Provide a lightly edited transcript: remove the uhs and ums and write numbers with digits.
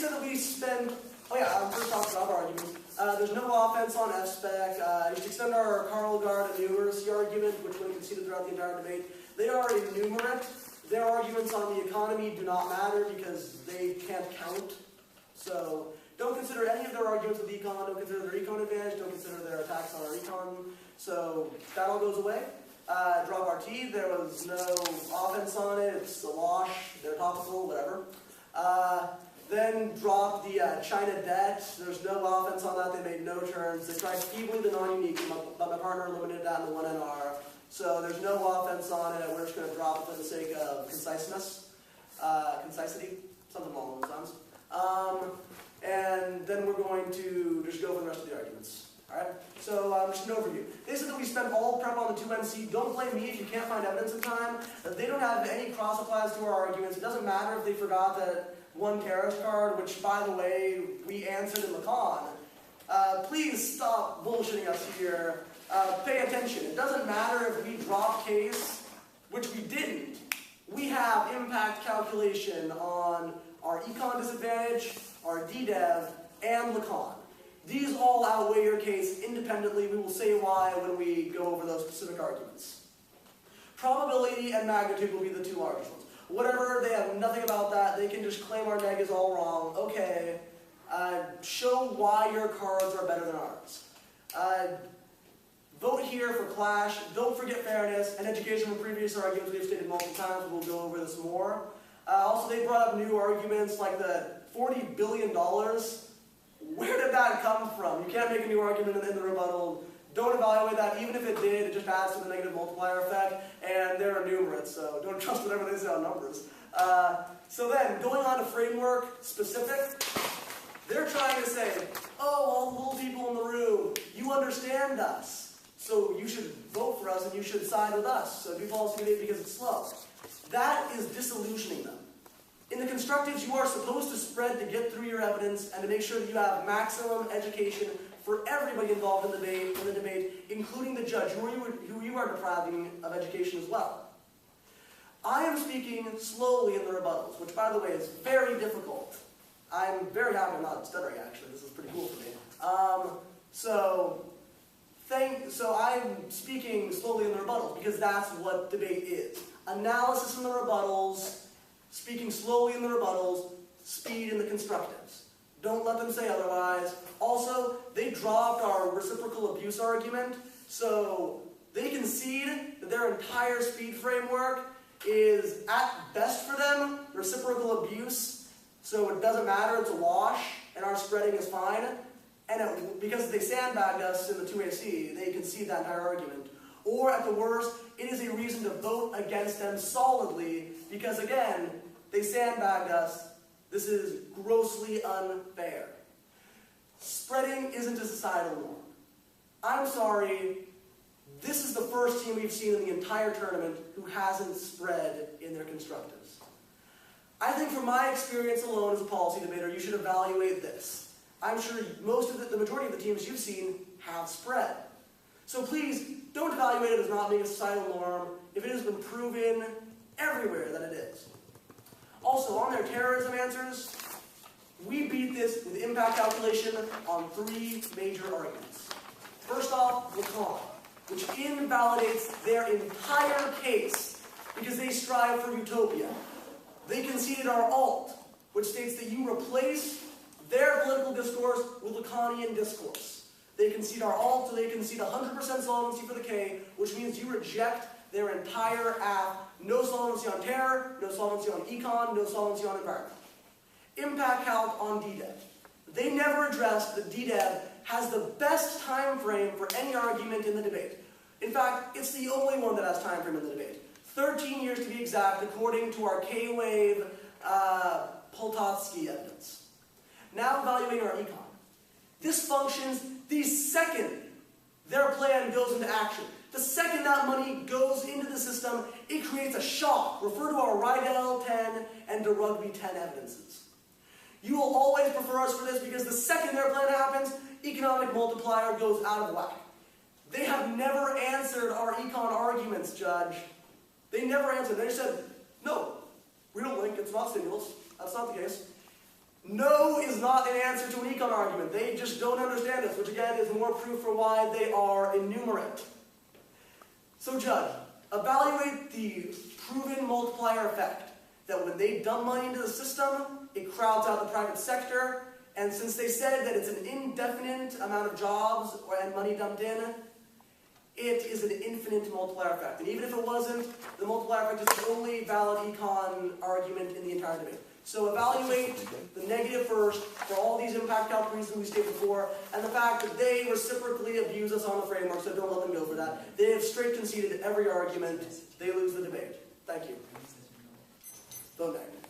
said that we spend, first off, job arguments. There's no offense on F-spec. You should extend our Karl Guard and numeracy argument, which we conceded throughout the entire debate. They are enumerate. Their arguments on the economy do not matter because they can't count. So don't consider any of their arguments with econ. Don't consider their econ advantage. Don't consider their attacks on our econ. So that all goes away. Drop RT. There was no offense on it. It's a wash. They're topical, whatever. Then drop the China debt. There's no offense on that. They made no terms. They tried feebly the non-unique, but my partner limited that in the 1NR. So there's no offense on it. We're just going to drop it for the sake of conciseness, concisity, something along those lines. And then we're going to just go over the rest of the arguments. All right. So just an overview. They said that we spent all prep on the 2NC. Don't blame me if you can't find evidence in time. They don't have any cross applies to our arguments. It doesn't matter if they forgot that one Keras card, which, by the way, we answered in Lacan. Please stop bullshitting us here. Pay attention. It doesn't matter if we drop case, which we didn't. We have impact calculation on our econ disadvantage, our DDEV, and Lacan. These all outweigh your case independently. We will say why when we go over those specific arguments. Probability and magnitude will be the two largest ones. Whatever, they have nothing about that. They can just claim our neg is all wrong. Okay, show why your cards are better than ours. Vote here for clash. Don't forget fairness and education from previous arguments we've stated multiple times. We'll go over this more. Also, they brought up new arguments like the $40 billion. Where did that come from? You can't make a new argument in the rebuttal. Don't evaluate that. Even if it did, it just adds to the negative multiplier effect, and they're enumerate, so don't trust whatever they say on numbers. So then, going on to framework specific, they're trying to say, oh, all the little people in the room, you understand us, so you should vote for us and you should side with us, so do policy debate because it's slow. That is disillusioning them. In the constructives, you are supposed to spread to get through your evidence and to make sure that you have maximum education for everybody involved in the debate, including the judge, who you are depriving of education as well. I am speaking slowly in the rebuttals, which, by the way, is very difficult. I'm very happy I'm not stuttering, actually. This is pretty cool for me. So I'm speaking slowly in the rebuttals because that's what debate is. Analysis in the rebuttals, speaking slowly in the rebuttals, speed in the constructives. Don't let them say otherwise. Also, they dropped our reciprocal abuse argument, so they concede that their entire speed framework is, at best for them, reciprocal abuse, so it doesn't matter, it's a wash, and our spreading is fine. And because they sandbagged us in the 2AC, they concede that entire argument. Or, at the worst, it is a reason to vote against them solidly, because, again, they sandbagged us. This is grossly unfair. Spreading isn't a societal norm. I'm sorry, this is the first team we've seen in the entire tournament who hasn't spread in their constructives. I think from my experience alone as a policy debater, you should evaluate this. I'm sure the majority of the teams you've seen have spread. So please, don't evaluate it as not being a societal norm if it has been proven everywhere that it is. Also, on their terrorism answers, we beat this with impact calculation on three major arguments. First off, Lacan, which invalidates their entire case because they strive for utopia. They conceded our alt, which states that you replace their political discourse with Lacanian discourse. They concede our alt, so they concede 100% solvency for the K, which means you reject their entire app. No solvency on terror, no solvency on econ, no solvency on environment. Impact calc on DDEV. They never addressed that DDEV has the best time frame for any argument in the debate. In fact, it's the only one that has time frame in the debate. 13 years to be exact, according to our K-wave Poltotsky evidence. Now evaluating our econ. This functions the second their plan goes into action. The second that money goes into the system, it creates a shock. Refer to our Rydell 10 and de Rugby 10 evidences. You will always prefer us for this because the second their plan happens, economic multiplier goes out of whack. They have never answered our econ arguments, Judge. They never answered. They said, no, we don't link, it's not stimulus. That's not the case. No is not an answer to an econ argument. They just don't understand us, which again is more proof for why they are enumerate. So judge, evaluate the proven multiplier effect, that when they dump money into the system, it crowds out the private sector, and since they said that it's an indefinite amount of jobs and money dumped in, it is an infinite multiplier effect. And even if it wasn't, the multiplier effect is the only valid econ argument in the entire debate. So evaluate the negative first for all these impact calc reasons we stated before, and the fact that they reciprocally abuse us on the framework, so don't let them go for that. They have straight conceded every argument. They lose the debate. Thank you. Vote negative.